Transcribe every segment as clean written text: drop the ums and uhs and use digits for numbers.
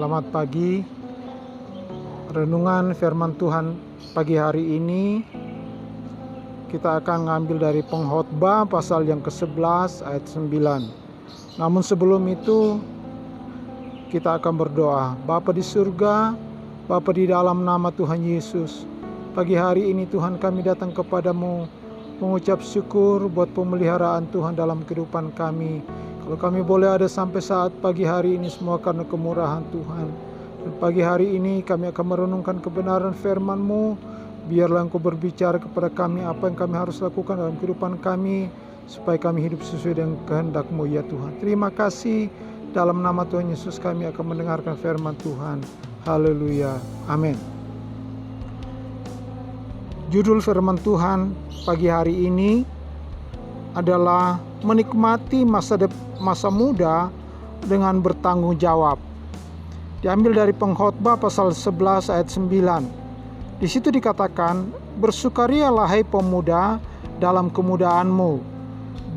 Selamat pagi. Renungan firman Tuhan pagi hari ini kita akan ngambil dari Pengkhotbah pasal yang ke-11 ayat 9. Namun sebelum itu kita akan berdoa. Bapa di surga, Bapa di dalam nama Tuhan Yesus, pagi hari ini Tuhan kami datang kepadamu mengucap syukur buat pemeliharaan Tuhan dalam kehidupan kami. Kalau kami boleh ada sampai saat pagi hari ini semua karena kemurahan Tuhan. Dan pagi hari ini kami akan merenungkan kebenaran firman-Mu. Biarlah Engkau berbicara kepada kami apa yang kami harus lakukan dalam kehidupan kami, supaya kami hidup sesuai dengan kehendak-Mu ya Tuhan. Terima kasih. Dalam nama Tuhan Yesus kami akan mendengarkan firman Tuhan. Haleluya. Amin. Judul firman Tuhan pagi hari ini adalah menikmati masa muda dengan bertanggung jawab. Diambil dari Pengkhotbah pasal 11 ayat 9. Di situ dikatakan, bersukarialah hai pemuda dalam kemudaanmu.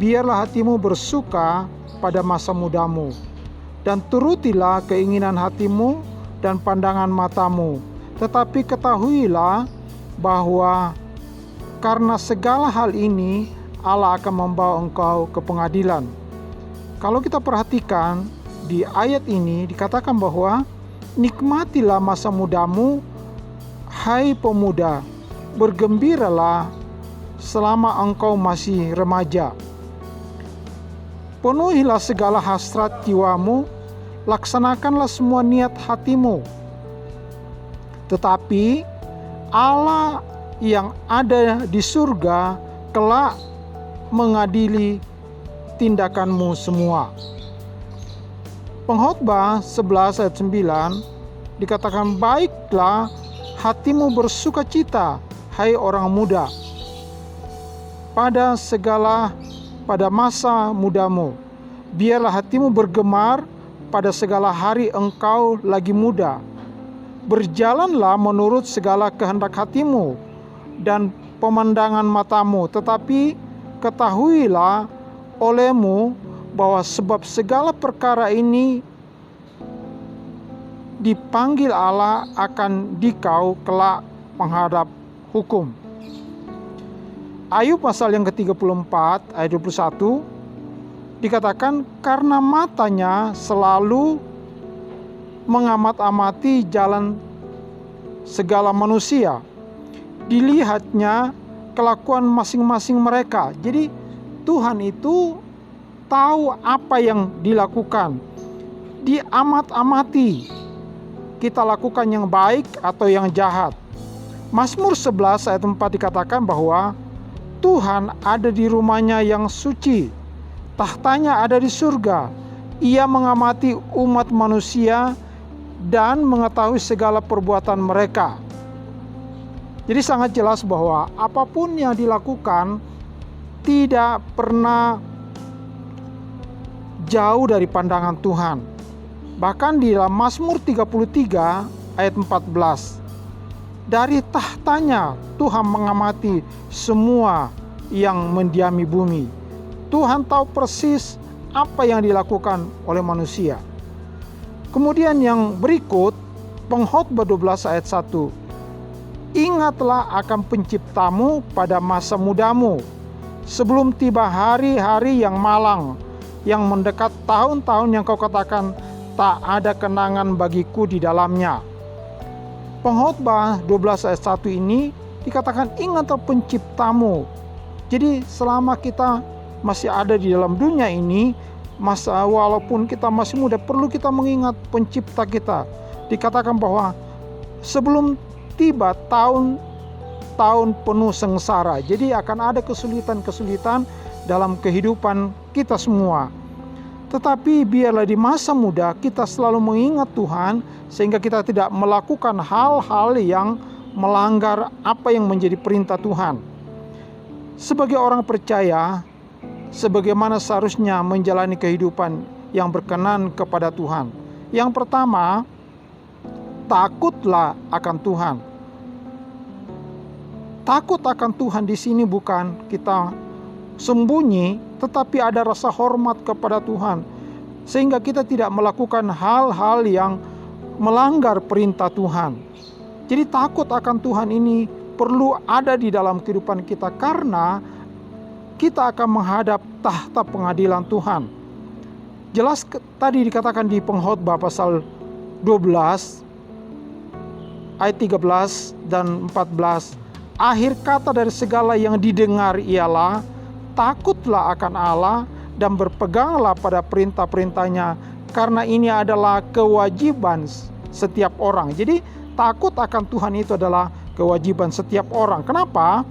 Biarlah hatimu bersuka pada masa mudamu, dan turutilah keinginan hatimu dan pandangan matamu. Tetapi ketahuilah bahwa karena segala hal ini Allah akan membawa engkau ke pengadilan. Kalau kita perhatikan di ayat ini dikatakan bahwa nikmatilah masa mudamu, hai pemuda, bergembiralah selama engkau masih remaja. Penuhilah segala hasrat jiwamu, laksanakanlah semua niat hatimu. Tetapi Allah yang ada di surga kelak mengadili tindakanmu semua. Pengkhotbah 11 ayat 9 dikatakan, baiklah hatimu bersukacita, hai orang muda, pada masa mudamu. Biarlah hatimu bergemar pada segala hari engkau lagi muda. Berjalanlah menurut segala kehendak hatimu dan pemandangan matamu, tetapi ketahuilah olehmu bahwa sebab segala perkara ini dipanggil Allah akan dikau kelak menghadap hukum. Ayub pasal yang ke-34 ayat 21 dikatakan, karena matanya selalu mengamat-amati jalan segala manusia, dilihatnya kelakuan masing-masing mereka. Jadi Tuhan itu tahu apa yang dilakukan, diamat-amati kita lakukan yang baik atau yang jahat. Mazmur 11 ayat 4 dikatakan bahwa Tuhan ada di rumahnya yang suci, tahtanya ada di surga. Ia mengamati umat manusia dan mengetahui segala perbuatan mereka. Jadi sangat jelas bahwa apapun yang dilakukan tidak pernah jauh dari pandangan Tuhan. Bahkan di dalam Mazmur 33 ayat 14, dari tahtanya Tuhan mengamati semua yang mendiami bumi. Tuhan tahu persis apa yang dilakukan oleh manusia. Kemudian yang berikut, Pengkhotbah 12 ayat 1. Ingatlah akan penciptamu pada masa mudamu, sebelum tiba hari-hari yang malang, yang mendekat tahun-tahun yang kau katakan, tak ada kenangan bagiku di dalamnya. Pengkhotbah 12 ayat 1 ini dikatakan, ingatlah penciptamu. Jadi selama kita masih ada di dalam dunia ini, walaupun kita masih muda, perlu kita mengingat pencipta kita. Dikatakan bahwa sebelum tiba tahun penuh sengsara. Jadi akan ada kesulitan-kesulitan dalam kehidupan kita semua. Tetapi biarlah di masa muda kita selalu mengingat Tuhan, sehingga kita tidak melakukan hal-hal yang melanggar apa yang menjadi perintah Tuhan. Sebagai orang percaya, sebagaimana seharusnya menjalani kehidupan yang berkenan kepada Tuhan. Yang pertama, takutlah akan Tuhan. Takut akan Tuhan di sini bukan kita sembunyi, tetapi ada rasa hormat kepada Tuhan, sehingga kita tidak melakukan hal-hal yang melanggar perintah Tuhan. Jadi takut akan Tuhan ini perlu ada di dalam kehidupan kita, karena kita akan menghadap tahta pengadilan Tuhan. Jelas tadi dikatakan di Pengkhotbah pasal 12 ayat 13 dan 14, akhir kata dari segala yang didengar ialah takutlah akan Allah dan berpeganglah pada perintah-perintahnya, karena ini adalah kewajiban setiap orang. Jadi takut akan Tuhan itu adalah kewajiban setiap orang. Kenapa?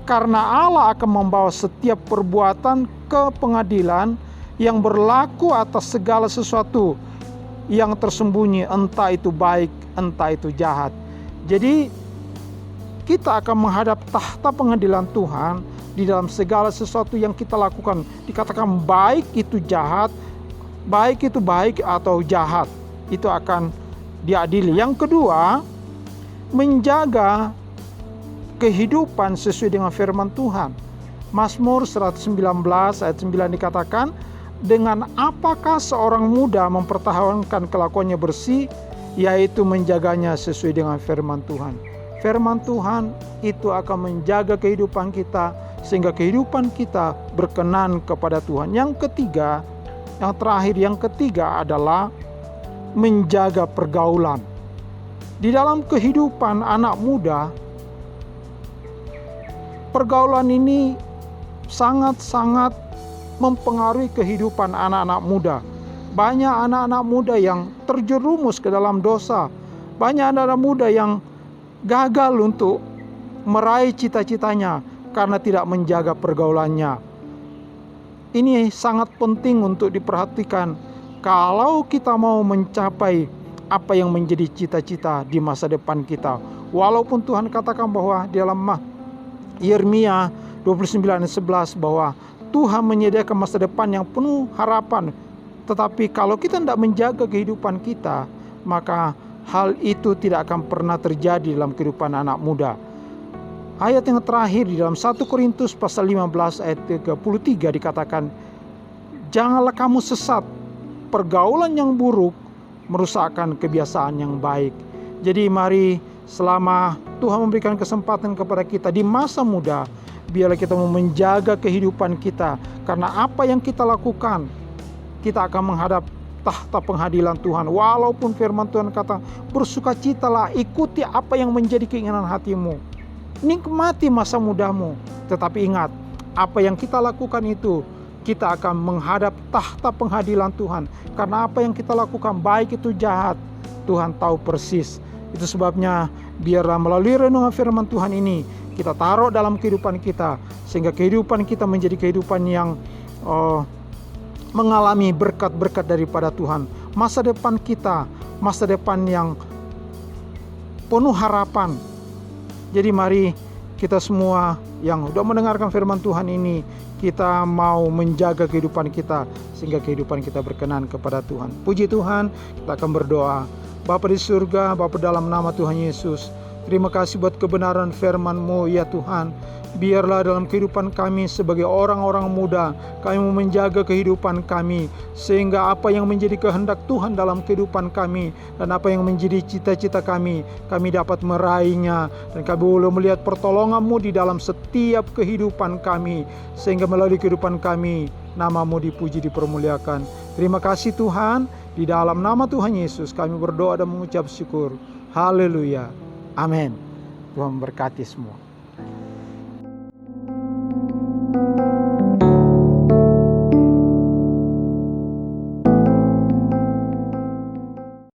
Karena Allah akan membawa setiap perbuatan ke pengadilan yang berlaku atas segala sesuatu yang tersembunyi, entah itu baik, entah itu jahat. Jadi kita akan menghadap tahta pengadilan Tuhan di dalam segala sesuatu yang kita lakukan. Dikatakan baik itu jahat, baik itu baik atau jahat, itu akan diadili. Yang kedua, menjaga kehidupan sesuai dengan firman Tuhan. Mazmur 119 ayat 9 dikatakan, dengan apakah seorang muda mempertahankan kelakuannya bersih, yaitu menjaganya sesuai dengan firman Tuhan. Firman Tuhan itu akan menjaga kehidupan kita sehingga kehidupan kita berkenan kepada Tuhan. Yang ketiga, yang ketiga adalah menjaga pergaulan. Di dalam kehidupan anak muda, pergaulan ini sangat-sangat mempengaruhi kehidupan anak-anak muda. Banyak anak-anak muda yang terjerumus ke dalam dosa. Banyak anak-anak muda yang gagal untuk meraih cita-citanya karena tidak menjaga pergaulannya. Ini sangat penting untuk diperhatikan kalau kita mau mencapai apa yang menjadi cita-cita di masa depan kita. Walaupun Tuhan katakan bahwa di dalam Yeremia 29:11 bahwa Tuhan menyediakan masa depan yang penuh harapan. Tetapi kalau kita tidak menjaga kehidupan kita, maka hal itu tidak akan pernah terjadi dalam kehidupan anak muda. Ayat yang terakhir di dalam 1 Korintus pasal 15 ayat 33 dikatakan, janganlah kamu sesat, pergaulan yang buruk merusakkan kebiasaan yang baik. Jadi mari selama Tuhan memberikan kesempatan kepada kita di masa muda, biarlah kita mau menjaga kehidupan kita, karena apa yang kita lakukan, kita akan menghadap tahta pengadilan Tuhan. Walaupun firman Tuhan kata, bersukacitalah, ikuti apa yang menjadi keinginan hatimu. Nikmati masa mudamu. Tetapi ingat, apa yang kita lakukan itu, kita akan menghadap tahta pengadilan Tuhan. Karena apa yang kita lakukan, baik itu jahat, Tuhan tahu persis. Itu sebabnya biarlah melalui renungan firman Tuhan ini, kita taruh dalam kehidupan kita, sehingga kehidupan kita menjadi kehidupan yang mengalami berkat-berkat daripada Tuhan. Masa depan kita, masa depan yang penuh harapan. Jadi mari kita semua yang sudah mendengarkan firman Tuhan ini, kita mau menjaga kehidupan kita sehingga kehidupan kita berkenan kepada Tuhan. Puji Tuhan, kita akan berdoa. Bapa di surga, Bapa dalam nama Tuhan Yesus, terima kasih buat kebenaran firman-Mu ya Tuhan. Biarlah dalam kehidupan kami sebagai orang-orang muda, kami mau menjaga kehidupan kami, sehingga apa yang menjadi kehendak Tuhan dalam kehidupan kami, dan apa yang menjadi cita-cita kami dapat meraihnya. Dan kami boleh melihat pertolongan-Mu di dalam setiap kehidupan kami, sehingga melalui kehidupan kami, nama-Mu dipuji, dipermuliakan. Terima kasih Tuhan, di dalam nama Tuhan Yesus kami berdoa dan mengucap syukur. Haleluya. Amin. Tuhan memberkati semua.